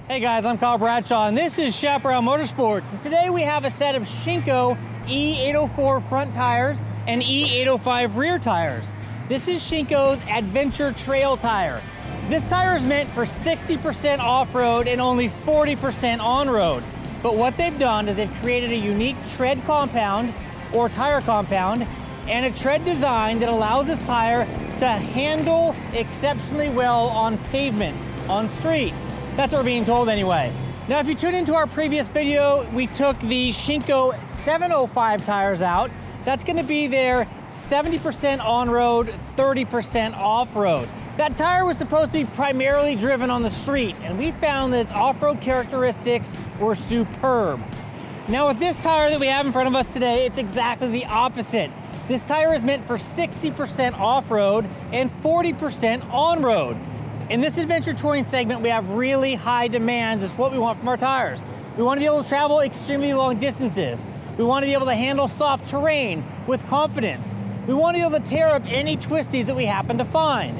Hey guys, I'm Kyle Bradshaw and this is Chaparral Motorsports. And today we have a set of Shinko E-804 front tires and E-805 rear tires. This is Shinko's Adventure Trail tire. This tire is meant for 60% off-road and only 40% on-road. But what they've done is they've created a unique tread compound or tire compound and a tread design that allows this tire to handle exceptionally well on pavement, on street. That's what we're being told anyway. Now, if you tune into our previous video, we took the Shinko 705 tires out. That's gonna be their 70% on-road, 30% off-road. That tire was supposed to be primarily driven on the street, and we found that its off-road characteristics were superb. Now, with this tire that we have in front of us today, it's exactly the opposite. This tire is meant for 60% off-road and 40% on-road. In this adventure touring segment, we have really high demands. It's what we want from our tires. We want to be able to travel extremely long distances. We want to be able to handle soft terrain with confidence. We want to be able to tear up any twisties that we happen to find.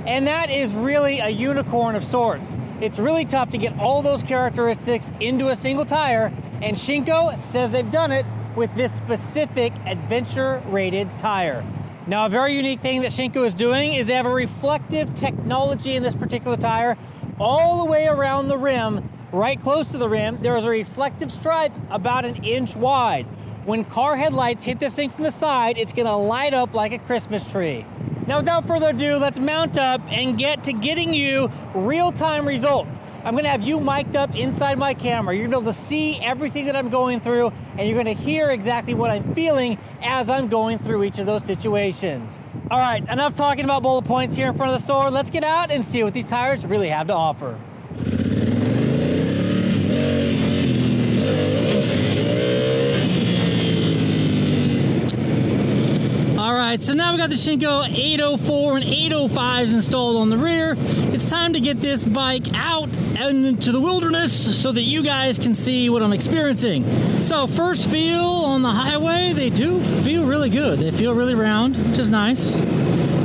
And that is really a unicorn of sorts. It's really tough to get all those characteristics into a single tire, and Shinko says they've done it with this specific adventure rated tire. Now, a very unique thing that Shinko is doing is they have a reflective technology in this particular tire. All the way around the rim, right close to the rim, there is a reflective stripe about 1 inch wide. When car headlights hit this thing from the side, it's gonna light up like a Christmas tree. Now, without further ado, let's mount up and get to getting you real-time results. I'm gonna have you mic'd up inside my camera. You're gonna be able to see everything that I'm going through, and you're gonna hear exactly what I'm feeling as I'm going through each of those situations. All right, enough talking about bullet points here in front of the store. Let's get out and see what these tires really have to offer. All right, so now we got the Shinko 804 and 805s installed on the rear. It's time to get this bike out and into the wilderness so that you guys can see what I'm experiencing. So first feel on the highway, they do feel really good. They feel really round, which is nice.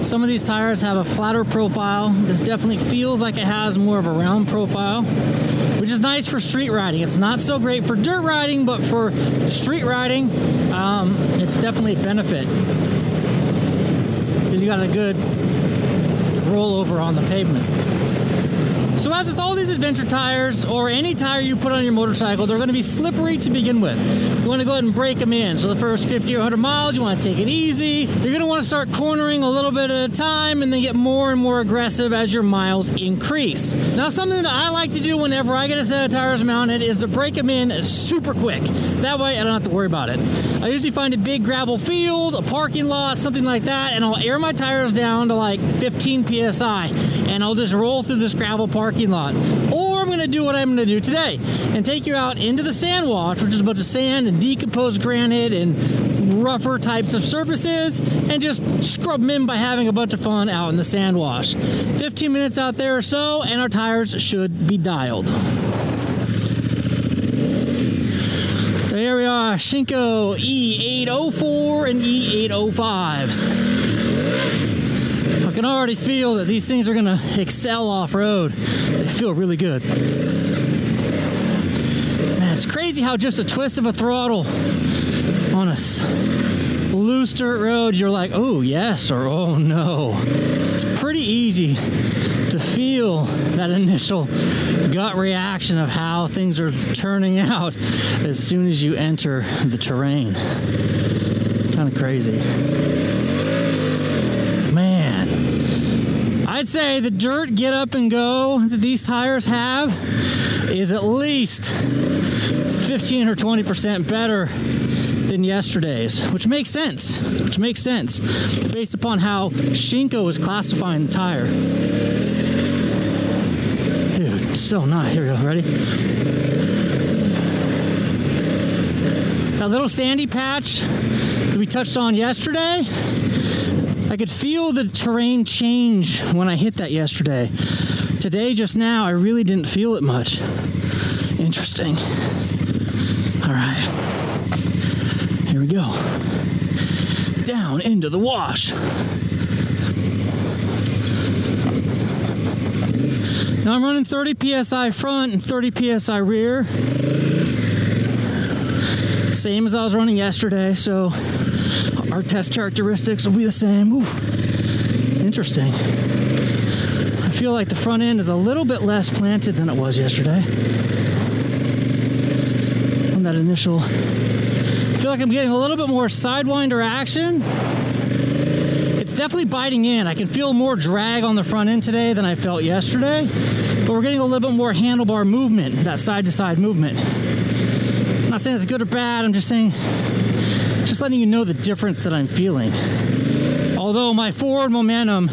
Some of these tires have a flatter profile. This definitely feels like it has more of a round profile, which is nice for street riding. It's not so great for dirt riding, but for street riding, it's definitely a benefit. You got a good rollover on the pavement. So as with all these adventure tires, or any tire you put on your motorcycle, they're going to be slippery to begin with. You want to go ahead and break them in. So the first 50 or 100 miles, you want to take it easy. You're going to want to start cornering a little bit at a time and then get more and more aggressive as your miles increase. Now, something that I like to do whenever I get a set of tires mounted is to break them in super quick. That way I don't have to worry about it. I usually find a big gravel field, a parking lot, something like that, and I'll air my tires down to like 15 PSI, and I'll just roll through this gravel parking lot. Or I'm gonna do what I'm gonna do today and take you out into the sand wash, which is a bunch of sand and decomposed granite and rougher types of surfaces, and just scrub them in by having a bunch of fun out in the sand wash. 15 minutes out there or so, and our tires should be dialed. So here we are, Shinko E-804 and E-805s. I can already feel that these things are gonna excel off-road. They feel really good. Man, it's crazy how just a twist of a throttle on a loose dirt road, you're like, oh yes, or oh no. It's pretty easy to feel that initial gut reaction of how things are turning out as soon as you enter the terrain. Kind of crazy. Man, I'd say the dirt get up and go that these tires have is at least 15 or 20% better than yesterday's, which makes sense. Based upon how Shinko is classifying the tire. Dude, it's so nice. Here we go, ready? That little sandy patch that we touched on yesterday, I could feel the terrain change when I hit that yesterday. Today, just now, I really didn't feel it much. Interesting. All right. Here we go. Down into the wash. Now I'm running 30 PSI front and 30 PSI rear. Same as I was running yesterday, so our test characteristics will be the same. Ooh, interesting. I feel like the front end is a little bit less planted than it was yesterday. On that initial, I feel like I'm getting a little bit more sidewinder action. It's definitely biting in. I can feel more drag on the front end today than I felt yesterday, but we're getting a little bit more handlebar movement, that side-to-side movement. I'm not saying it's good or bad, I'm just saying, just letting you know the difference that I'm feeling. Although my forward momentum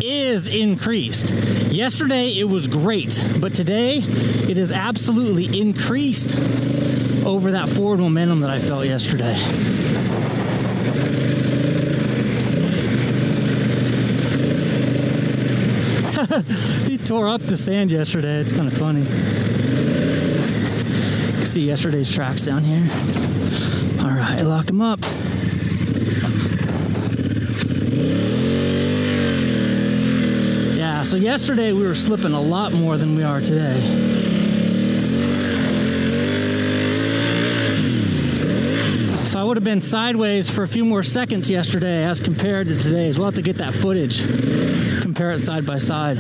is increased. Yesterday it was great, but today it is absolutely increased over that forward momentum that I felt yesterday. He tore up the sand yesterday. It's kind of funny. You can see yesterday's tracks down here. All right, lock him up. Yeah, so yesterday we were slipping a lot more than we are today. So I would have been sideways for a few more seconds yesterday as compared to today's. We'll have to get that footage, compare it side by side.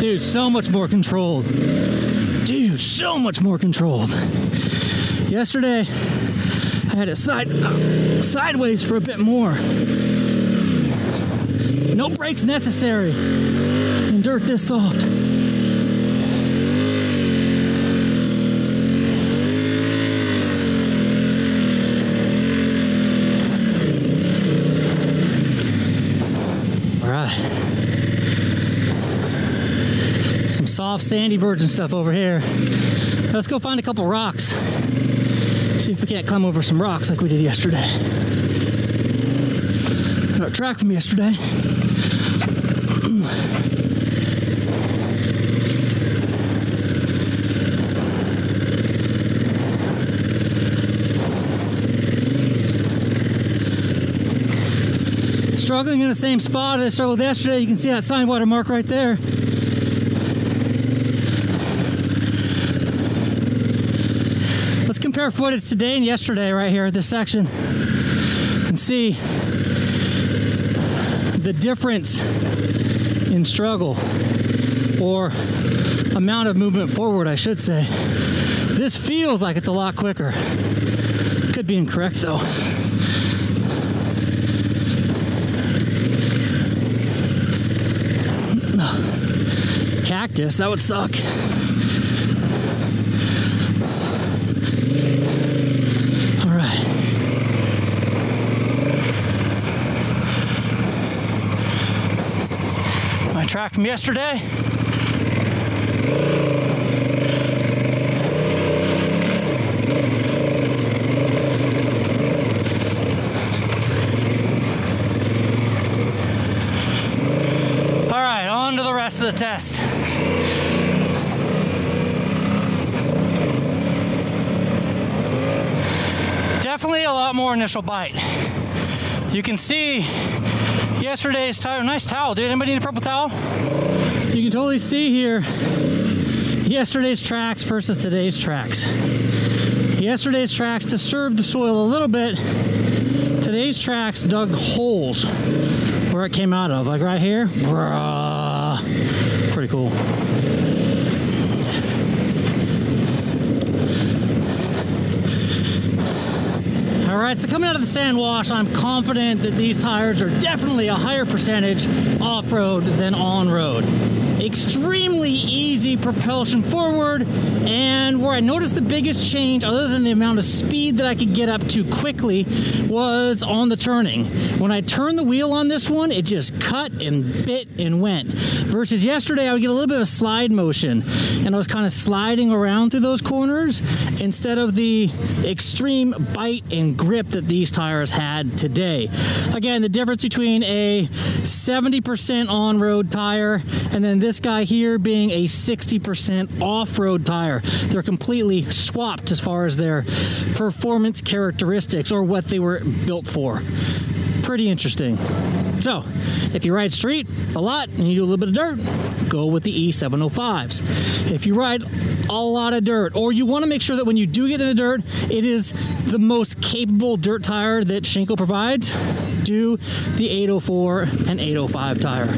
Dude, so much more controlled. Dude, so much more controlled. Yesterday, I had it sideways for a bit more. No brakes necessary in dirt this soft. All right. Some soft, sandy virgin stuff over here. Let's go find a couple rocks. See if we can't climb over some rocks like we did yesterday. Our track from yesterday. Struggling in the same spot as I struggled yesterday. You can see that sign watermark right there. Let's compare footage today and yesterday right here at this section and see the difference in struggle, or amount of movement forward, I should say. This feels like it's a lot quicker. Could be incorrect though. Cactus, that would suck. All right. My track from yesterday. All right, on to the rest of the test. Definitely a lot more initial bite. You can see yesterday's tire. Nice towel, dude. Anybody need a purple towel? You can totally see here yesterday's tracks versus today's tracks. Yesterday's tracks disturbed the soil a little bit. Today's tracks dug holes where it came out of, like right here. Bruh. Pretty cool. All right, so coming out of the sand wash, I'm confident that these tires are definitely a higher percentage off-road than on-road. Extremely easy propulsion forward, and where I noticed the biggest change, other than the amount of speed that I could get up to quickly, was on the turning. When I turned the wheel on this one, it just cut and bit and went. Versus yesterday, I would get a little bit of a slide motion, and I was kind of sliding around through those corners instead of the extreme bite and grip that these tires had today. Again, the difference between a 70% on-road tire and then this guy here being a 60% off-road tire. They're completely swapped as far as their performance characteristics or what they were built for. Pretty interesting. So, if you ride street a lot and you do a little bit of dirt, go with the E-705s. If you ride a lot of dirt, or you want to make sure that when you do get in the dirt, it is the most capable dirt tire that Shinko provides, do the 804 and 805 tire.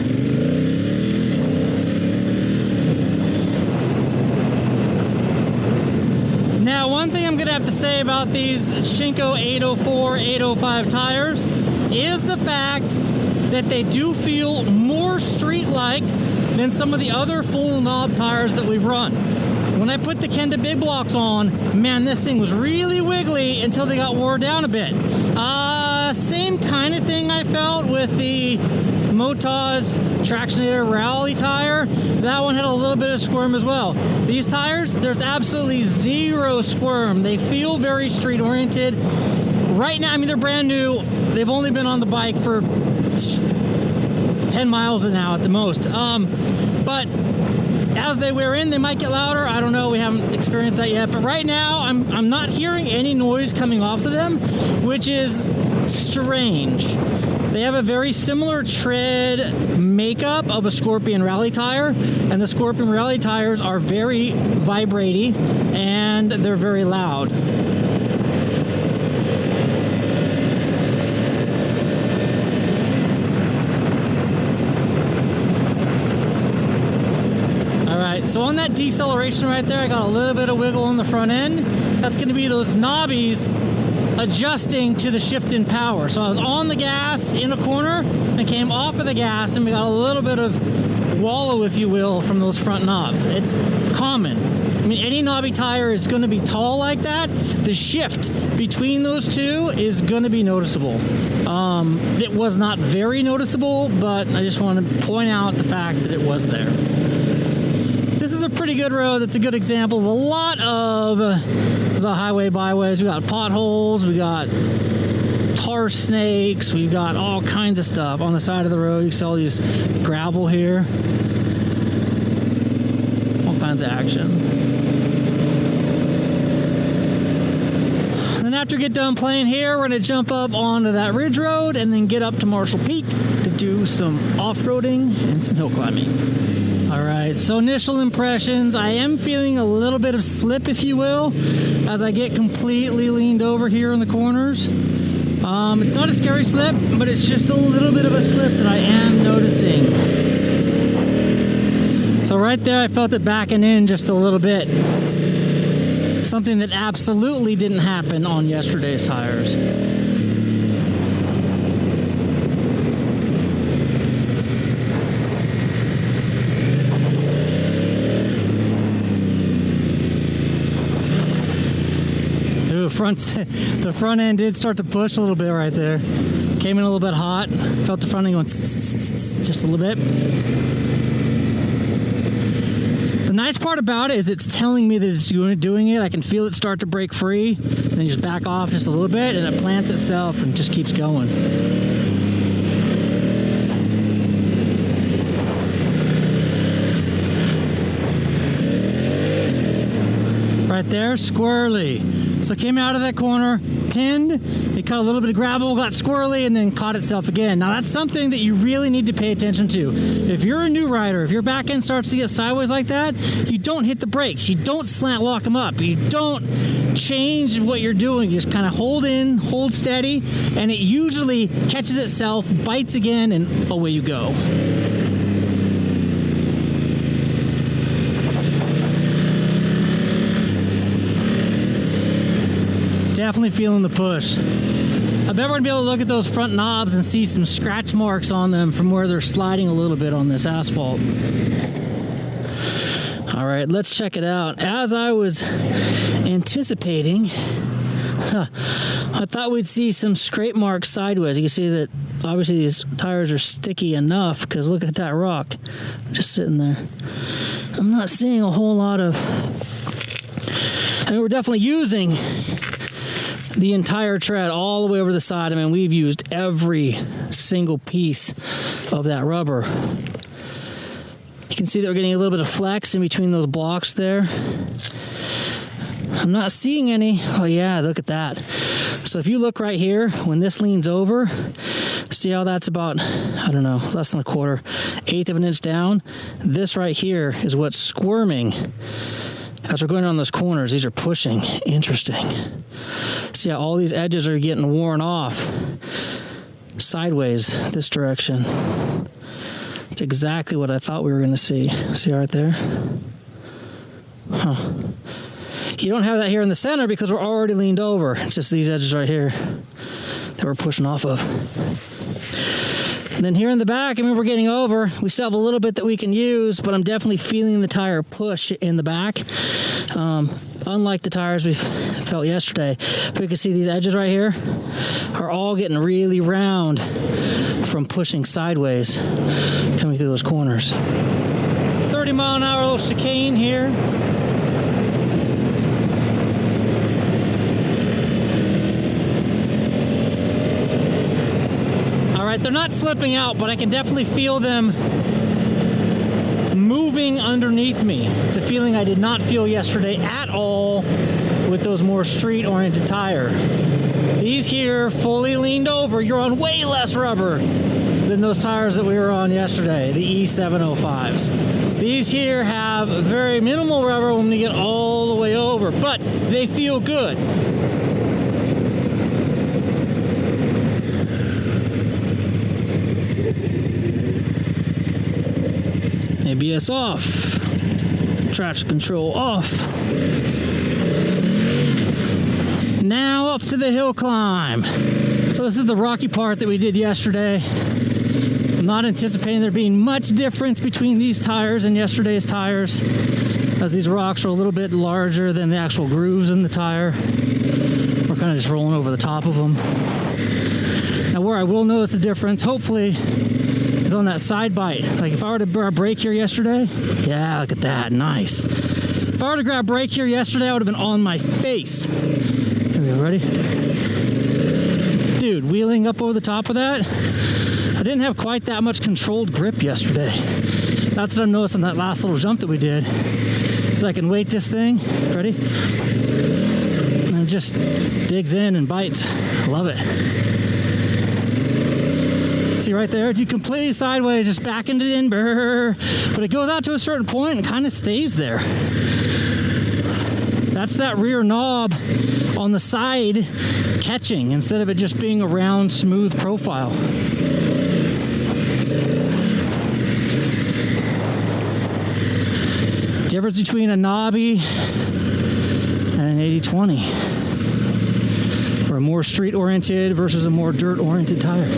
Now, one thing I'm going to have to say about these Shinko 804, 805 tires is the fact that they do feel more street-like than some of the other full knob tires that we've run. When I put the Kenda Big Blocks on, man, this thing was really wiggly until they got wore down a bit. Same kind of thing I felt with the Motaz Tractionator Rally tire. That one had a little bit of squirm as well. These tires, there's absolutely zero squirm. They feel very street oriented. Right now, I mean, they're brand new. They've only been on the bike for 10 miles now at the most. But as they wear in, they might get louder. I don't know. We haven't experienced that yet. But right now, I'm not hearing any noise coming off of them, which is strange. They have a very similar tread makeup of a Scorpion Rally tire, and the Scorpion Rally tires are very vibrating and they're very loud. So on that deceleration right there, I got a little bit of wiggle on the front end. That's going to be those knobbies adjusting to the shift in power. So I was on the gas in a corner and came off of the gas, and we got a little bit of wallow, if you will, from those front knobs. It's common. I mean, any knobby tire is going to be tall like that. The shift between those two is going to be noticeable. It was not very noticeable, but I just want to point out the fact that it was there. This is a pretty good road. That's a good example of a lot of the highway byways. We got potholes, we got tar snakes, we've got all kinds of stuff on the side of the road. You see all these gravel here. All kinds of action. Then after we get done playing here, we're going to jump up onto that ridge road and then get up to Marshall Peak to do some off-roading and some hill climbing. All right, so initial impressions, I am feeling a little bit of slip, if you will, as I get completely leaned over here in the corners. It's not a scary slip, but it's just a little bit of a slip that I am noticing. So right there, I felt it backing in just a little bit. Something that absolutely didn't happen on yesterday's tires. The front end did start to push a little bit right there. Came in a little bit hot. Felt the front end going just a little bit. The nice part about it is it's telling me that it's doing it. I can feel it start to break free, and then you just back off just a little bit, and it plants itself and just keeps going. Right there, squirrely. So it came out of that corner, pinned, it caught a little bit of gravel, got squirrely, and then caught itself again. Now that's something that you really need to pay attention to. If you're a new rider, if your back end starts to get sideways like that, you don't hit the brakes. You don't slant lock them up. You don't change what you're doing. You just kind of hold in, hold steady, and it usually catches itself, bites again, and away you go. Definitely feeling the push. I bet we're gonna be able to look at those front knobs and see some scratch marks on them from where they're sliding a little bit on this asphalt. All right, let's check it out. As I was anticipating, I thought we'd see some scrape marks sideways. You can see that obviously these tires are sticky enough, because look at that rock just sitting there. I'm not seeing a whole lot of... I mean, we're definitely using the entire tread all the way over the side. I mean, we've used every single piece of that rubber. You can see that we're getting a little bit of flex in between those blocks there. I'm not seeing any. Oh yeah, look at that. So if you look right here, when this leans over, see how that's about, I don't know, less than a quarter, eighth of an inch down? This right here is what's squirming as we're going around those corners. These are pushing. Interesting. See how all these edges are getting worn off sideways this direction. It's exactly what I thought we were going to see. See right there? Huh. You don't have that here in the center because we're already leaned over. It's just these edges right here that we're pushing off of. And then here in the back, I mean, we're getting over. We still have a little bit that we can use, but I'm definitely feeling the tire push in the back. Unlike the tires we felt yesterday. But you can see these edges right here are all getting really round from pushing sideways coming through those corners. 30-mile-an-hour little chicane here. All right, they're not slipping out, but I can definitely feel them moving underneath me. It's a feeling I did not feel yesterday at all with those more street-oriented tire. These here, fully leaned over, you're on way less rubber than those tires that we were on yesterday, the E-705s. These here have very minimal rubber when we get all the way over, but they feel good. ABS off, traction control off. Now up to the hill climb. So this is the rocky part that we did yesterday. I'm not anticipating there being much difference between these tires and yesterday's tires, as these rocks are a little bit larger than the actual grooves in the tire. We're kind of just rolling over the top of them. Now where I will notice the difference, hopefully, is on that side bite. Like if I were to grab brake here yesterday, yeah, look at that, nice. If I were to grab brake here yesterday, I would have been on my face. Here we go, ready? Dude, wheeling up over the top of that, I didn't have quite that much controlled grip yesterday. That's what I'm noticing that last little jump that we did. So I can weight this thing, ready? And it just digs in and bites. I love it. See right there, it's completely sideways, just backing it in, brr, but it goes out to a certain point and kind of stays there. That's that rear knob on the side catching instead of it just being a round, smooth profile. Difference between a knobby and an 80/20, or a more street-oriented versus a more dirt-oriented tire.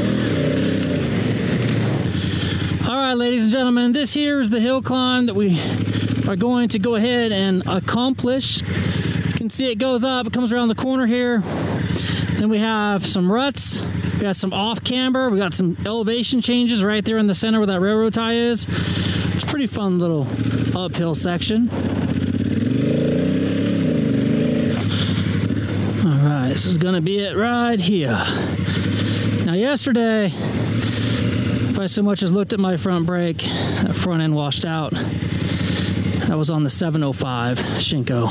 All right, ladies and gentlemen, this here is the hill climb that we are going to go ahead and accomplish. You can see it goes up, it comes around the corner here. Then we have some ruts, we got some off camber, we got some elevation changes right there in the center where that railroad tie is. It's a pretty fun little uphill section. All right, this is gonna be it right here. Now yesterday, if I so much as looked at my front brake, that front end washed out. That was on the 705 Shinko.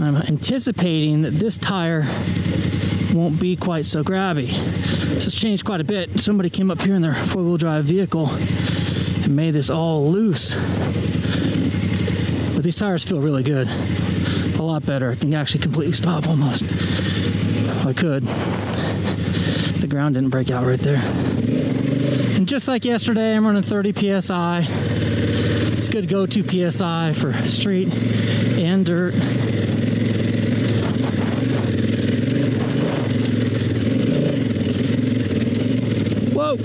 I'm anticipating that this tire won't be quite so grabby. So it's changed quite a bit. Somebody came up here in their four-wheel drive vehicle and made this all loose. But these tires feel really good. A lot better. I can actually completely stop almost. If I could. The ground didn't break out right there. And just like yesterday, I'm running 30 PSI. It's a good go-to PSI for street and dirt. Whoa!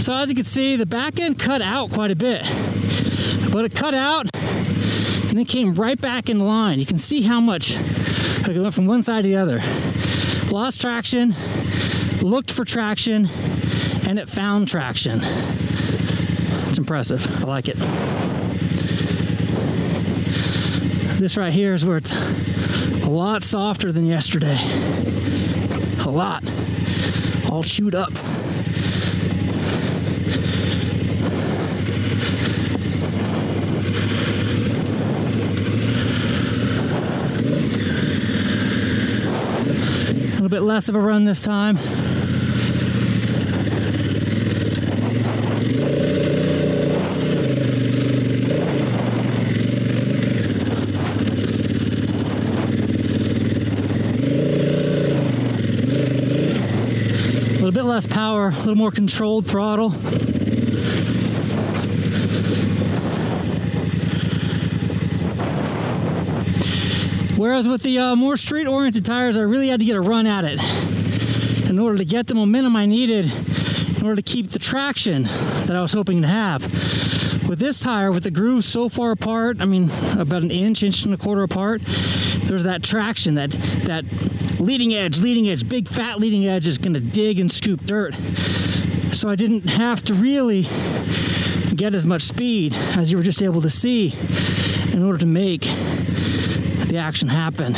So as you can see, the back end cut out quite a bit, but it cut out and then came right back in line. You can see how much, like it went from one side to the other. Lost traction, looked for traction, and it found traction. It's impressive. I like it. This right here is where it's a lot softer than yesterday. A lot. All chewed up. A little bit less of a run this time. A little bit less power, a little more controlled throttle. Whereas with the more street-oriented tires, I really had to get a run at it in order to get the momentum I needed in order to keep the traction that I was hoping to have. With this tire, with the grooves so far apart, I mean about an inch and a quarter apart, there's that traction, that leading edge, big fat leading edge is going to dig and scoop dirt. So I didn't have to really get as much speed as you were just able to see in order to make the action happen.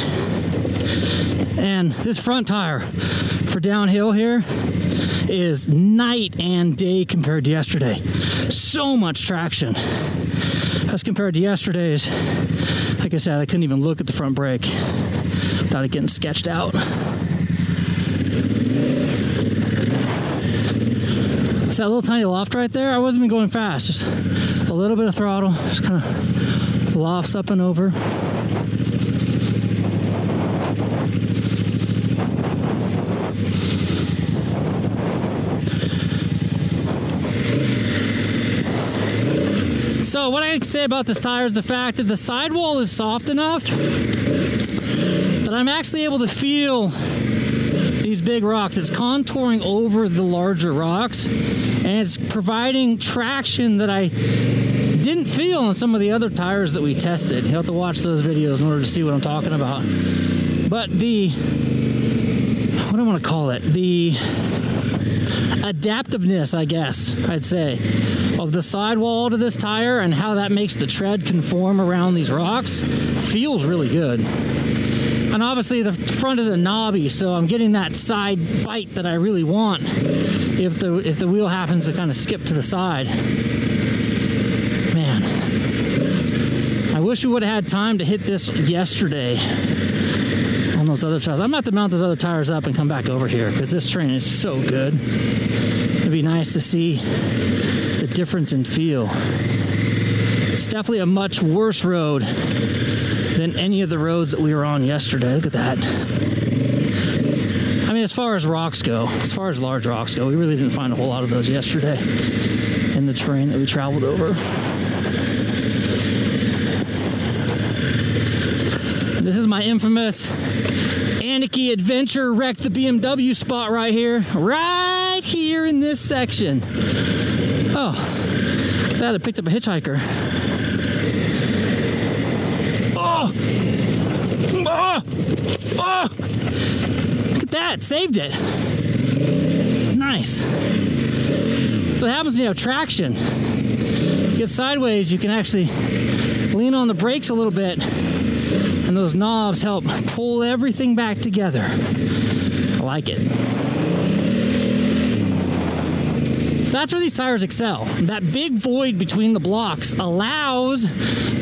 And this front tire for downhill here is night and day compared to yesterday. So much traction as compared to yesterday's. Like I said, I couldn't even look at the front brake without it getting sketched out. So that little tiny loft right there, I wasn't even going fast, just a little bit of throttle, just kind of lofts up and over. So what I can say about this tire is the fact that the sidewall is soft enough that I'm actually able to feel these big rocks. It's contouring over the larger rocks, and it's providing traction that I didn't feel on some of the other tires that we tested. You have to watch those videos in order to see what I'm talking about. But the, what do I want to call it? The adaptiveness, I guess I'd say, of the sidewall to this tire and how that makes the tread conform around these rocks feels really good. And obviously the front isn't knobby, so I'm getting that side bite that I really want if the wheel happens to kind of skip to the side. Man, I wish we would have had time to hit this yesterday on those other tires. I'm going to have to mount those other tires up and come back over here because this terrain is so good. It'd be nice to see the difference in feel. It's definitely a much worse road than any of the roads that we were on yesterday. Look at that. I mean, as far as rocks go, as far as large rocks go, we really didn't find a whole lot of those yesterday in the terrain that we traveled over. This is my infamous Anarchy Adventure wreck the BMW spot right here in this section. Oh, that I picked up a hitchhiker. Oh! Oh! Oh! Look at that, saved it. Nice. That's what happens when you have traction. You get sideways, you can actually lean on the brakes a little bit, and those knobs help pull everything back together. I like it. That's where these tires excel. That big void between the blocks allows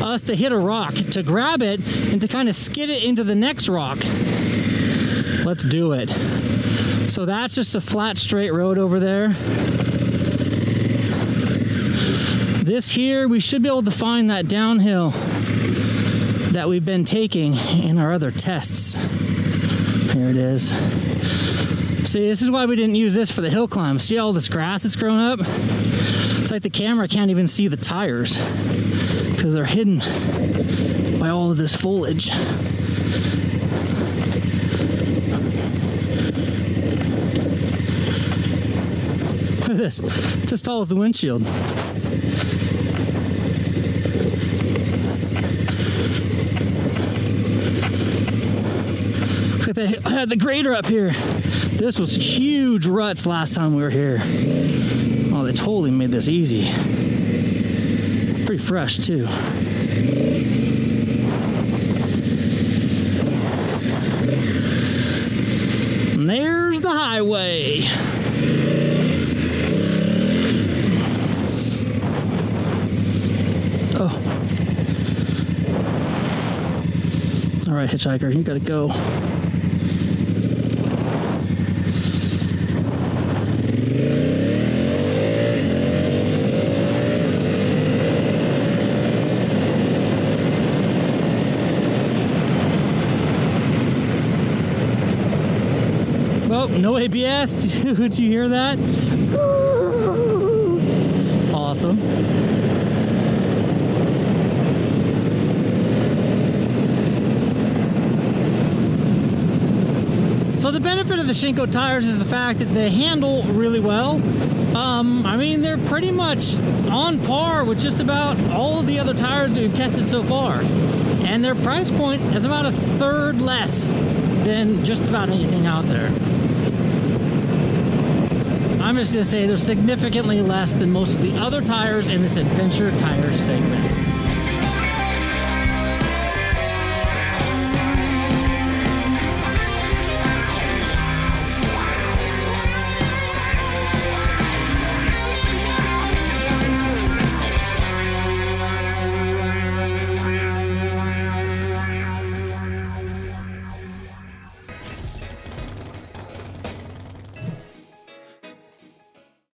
us to hit a rock, to grab it, and to kind of skid it into the next rock. Let's do it. So that's just a flat, straight road over there. This here, we should be able to find that downhill that we've been taking in our other tests. Here it is. See, this is why we didn't use this for the hill climb. See all this grass that's grown up? It's like the camera can't even see the tires because they're hidden by all of this foliage. Look at this. It's as tall as the windshield. Looks like they had the grader up here. This was huge ruts last time we were here. Oh, they totally made this easy. Pretty fresh too. And there's the highway. Oh. All right, hitchhiker, you gotta go. Oh, no ABS. Did you hear that? Awesome. So the benefit of the Shinko tires is the fact that they handle really well. I mean, they're pretty much on par with just about all of the other tires that we've tested so far. And their price point is about a third less than just about anything out there. I'm just going to say they're significantly less than most of the other tires in this adventure tire segment.